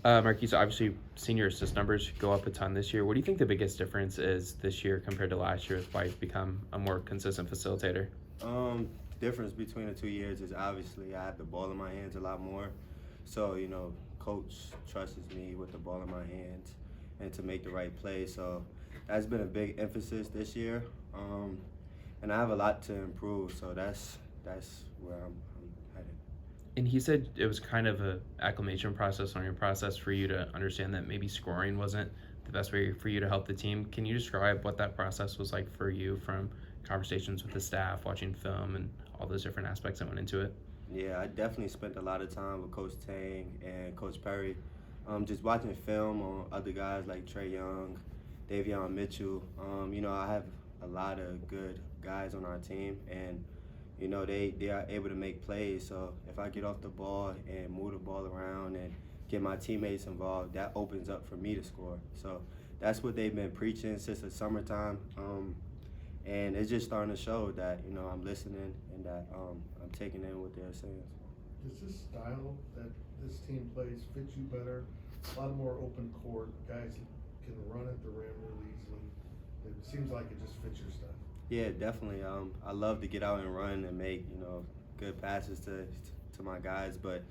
Markquis, obviously senior assist numbers go up a ton this year. What do you think the biggest difference is this year compared to last year with why you've become a more consistent facilitator? Difference between the 2 years is obviously I have the ball in my hands a lot more. So, coach trusts me with the ball in my hands and to make the right play. So that's been a big emphasis this year. And I have a lot to improve. So that's where I'm headed. And he said it was kind of a acclimation process, learning process for you to understand that maybe scoring wasn't the best way for you to help the team. Can you describe what that process was like for you, from conversations with the staff, watching film, and all those different aspects that went into it? Yeah, I definitely spent a lot of time with Coach Tang and Coach Perry, just watching film on other guys like Trey Young, Davion Mitchell. I have a lot of good guys on our team, and they are able to make plays. So if I get off the ball and move the ball around and get my teammates involved, that opens up for me to score. So that's what they've been preaching since the summertime. And it's just starting to show that I'm listening and that I'm taking in what they're saying. Does this style that this team plays fit you better? A lot more open court, guys can run at the rim really easily. It seems like it just fits your style. Yeah, definitely. I love to get out and run and make good passes to my guys, but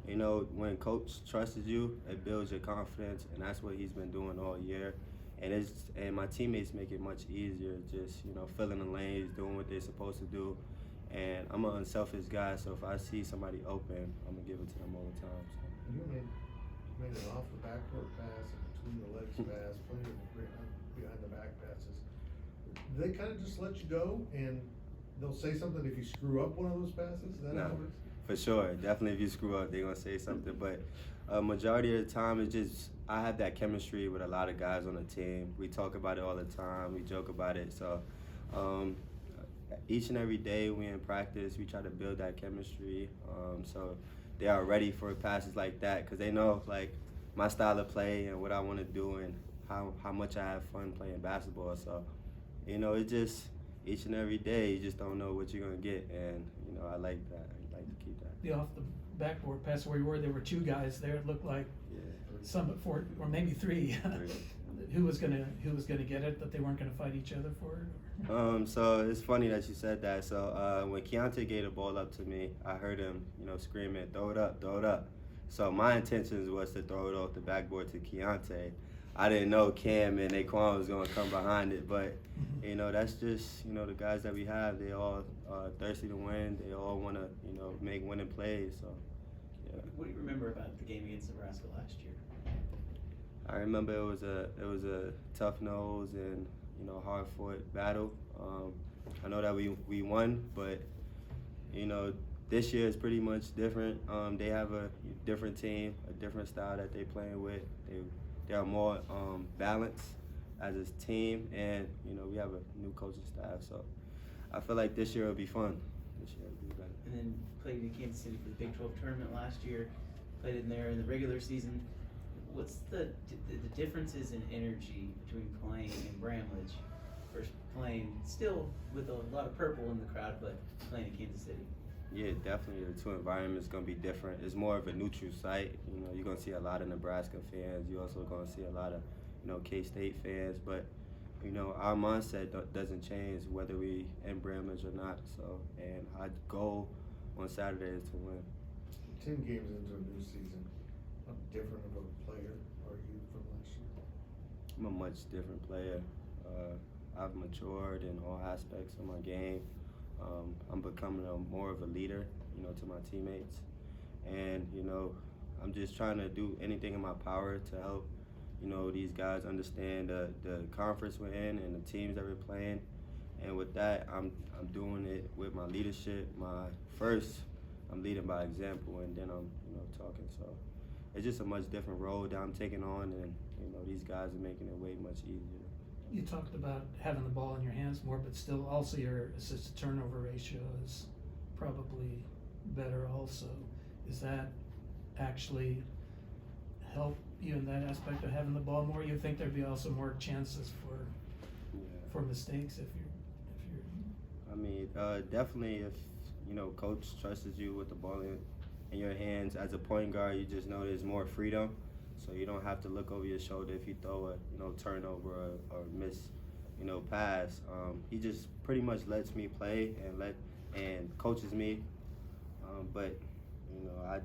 when coach trusts you, it builds your confidence, and that's what he's been doing all year. And my teammates make it much easier, just filling the lanes, doing what they're supposed to do. And I'm an unselfish guy, so if I see somebody open, I'm gonna give it to them all the time. So. You made an off the backcourt pass, a between the legs pass, plenty of behind the back passes. They kind of just let you go, and they'll say something if you screw up one of those passes. Is that how it works? For sure, definitely. If you screw up, they're gonna say something. But majority of the time, it's just I have that chemistry with a lot of guys on the team. We talk about it all the time. We joke about it. So each and every day we in practice, we try to build that chemistry. So they are ready for passes like that because they know like my style of play and what I want to do and how much I have fun playing basketball. So it's just each and every day you just don't know what you're gonna get, and I like that. I like to keep that. The off the backboard pass where you were, there were two guys there. It looked like some at four or maybe three. Who was gonna get it? That they weren't gonna fight each other for it? So it's funny that you said that. So when Keontae gave the ball up to me, I heard him, screaming, "Throw it up, throw it up." So my intentions was to throw it off the backboard to Keontae. I didn't know Cam and Naquan was gonna come behind it, but that's just the guys that we have. They all thirsty to win. They all want to make winning plays. So yeah. What do you remember about the game against Nebraska last year? I remember it was a tough nose and hard fought battle. I know that we won, but this year is pretty much different. They have a different team, a different style that they playing with. They are more balanced as a team, and we have a new coaching staff. So I feel like this year will be fun. This year will be better. And then played in Kansas City for the Big 12 tournament last year. Played in there in the regular season. What's the differences in energy between playing in Bramlage versus playing still with a lot of purple in the crowd, but playing in Kansas City? Yeah, definitely. The two environments going to be different. It's more of a neutral site. You're going to see a lot of Nebraska fans. You're also going to see a lot of, K-State fans. But, our mindset doesn't change whether we in Bramlage or not. So, and our goal on Saturday is to win. 10 games into a new season, how different of a player are you from last year? I'm a much different player. I've matured in all aspects of my game. I'm becoming more of a leader, to my teammates. And, I'm just trying to do anything in my power to help, these guys understand the conference we're in and the teams that we're playing. And with that, I'm doing it with my leadership. I'm leading by example, and then I'm, talking. So it's just a much different role that I'm taking on, and, these guys are making it way much easier. You talked about having the ball in your hands more, but still also your assist to turnover ratio is probably better also. Is that actually help you in that aspect of having the ball more? You think there'd be also more chances for mistakes if you're I mean, definitely if, coach trusts you with the ball in your hands as a point guard, you just know there's more freedom. So you don't have to look over your shoulder if you throw a turnover or miss pass. He just pretty much lets me play and coaches me. But I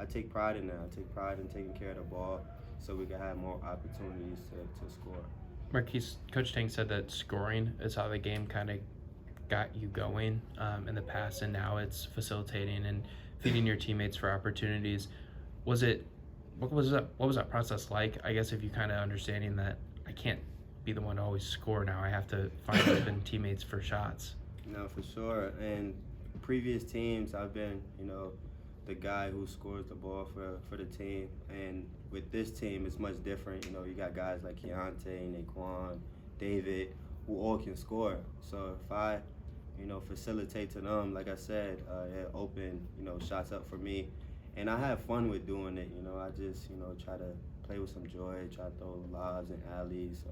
take pride in that. I take pride in taking care of the ball so we can have more opportunities to score. Markquis, Coach Tang said that scoring is how the game kind of got you going in the past, and now it's facilitating and feeding your teammates for opportunities. What was that process like? I guess if you kind of understanding that I can't be the one to always score now, I have to find open teammates for shots. No, for sure. And previous teams, I've been the guy who scores the ball for the team. And with this team, it's much different. You got guys like Keontae, Naquan, David, who all can score. So if I, facilitate to them, like I said, it opened, shots up for me. And I have fun with doing it. I just, try to play with some joy, try to throw lobs and alleys. So,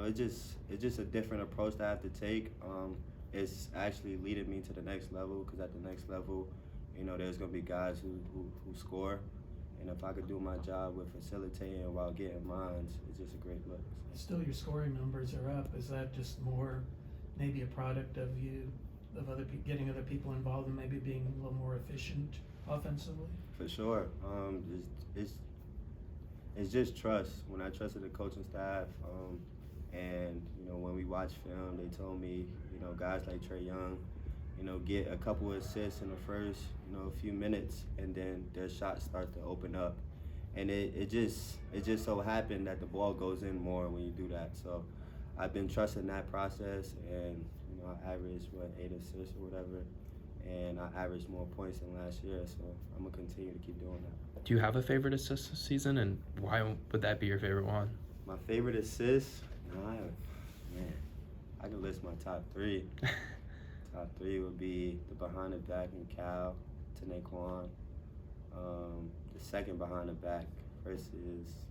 it's just a different approach that I have to take. It's actually leading me to the next level, because at the next level, there's going to be guys who score. And if I could do my job with facilitating while getting mines, it's just a great look. Still, your scoring numbers are up. Is that just more maybe a product of getting other people involved and maybe being a little more efficient offensively? For sure. It's just trust. When I trusted the coaching staff, and when we watched film, they told me, guys like Trey Young, get a couple of assists in the first, few minutes, and then their shots start to open up. And it just so happened that the ball goes in more when you do that. So I've been trusting that process, and I averaged 8 assists or whatever, and I averaged more points than last year. So I'm gonna continue to keep doing that. Do you have a favorite assist this season, and why would that be your favorite one? My favorite assist? I can list my top 3. Top 3 would be the behind the back and Cal to Naquan. The second behind the back versus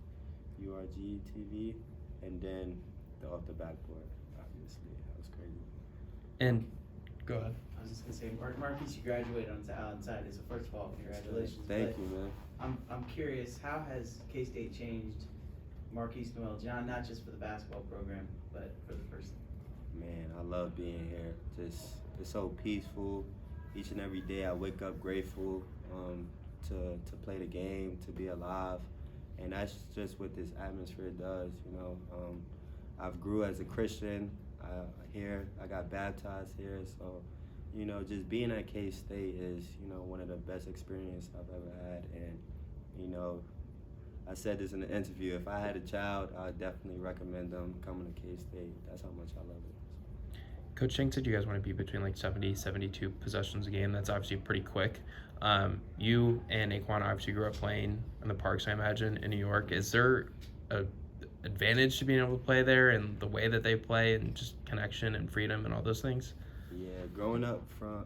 URG TV, and then the off the backboard. Obviously, that was crazy. And go ahead. I was just gonna say, Markquis, you graduated on outside. So first of all, congratulations. Thank you, man. I'm curious, how has K-State changed Markquis Nowell, not just for the basketball program, but for the person? Man, I love being here. It's so peaceful. Each and every day I wake up grateful to play the game, to be alive. And that's just what this atmosphere does, I've grew as a Christian here. I got baptized here. So, just being at K-State is, one of the best experiences I've ever had. And, I said this in the interview, if I had a child, I'd definitely recommend them coming to K-State. That's how much I love it. Coach Shank said you guys want to be between 70, 72 possessions a game. That's obviously pretty quick. You and Naquan obviously grew up playing in the parks, I imagine, in New York. Is there an advantage to being able to play there and the way that they play and just connection and freedom and all those things? Yeah, growing up from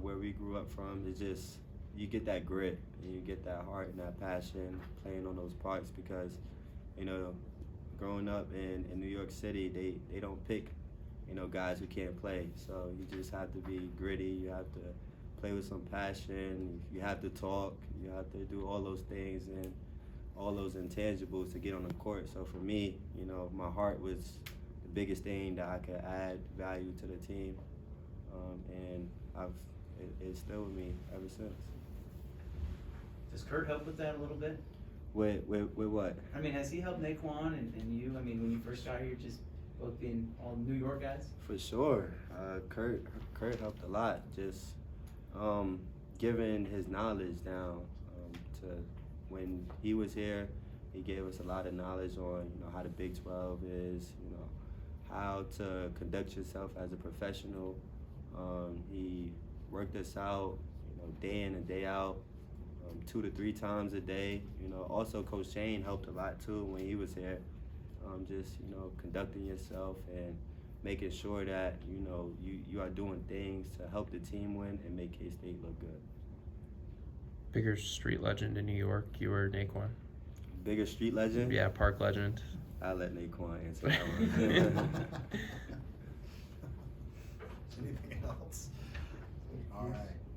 where we grew up from, it's just, you get that grit and you get that heart and that passion playing on those parks, because, growing up in New York City, they don't pick, guys who can't play. So you just have to be gritty. You have to play with some passion. You have to talk. You have to do all those things and all those intangibles to get on the court. So for me, my heart was the biggest thing that I could add value to the team, and it's still with me ever since. Does Kurt help with that a little bit? With what? I mean, has he helped Naquan and you? I mean, when you first got here, just both being all New York guys? For sure. Kurt helped a lot. Just giving his knowledge down to when he was here. He gave us a lot of knowledge on how the Big 12 is, how to conduct yourself as a professional. He worked us out, day in and day out, 2 to 3 times a day. Also Coach Shane helped a lot too when he was here. Just conducting yourself and making sure that you are doing things to help the team win and make K-State look good. Bigger street legend in New York, you or Naquan? Bigger street legend? Yeah, park legend. I'll let Naquan answer that one. Anything else? All right.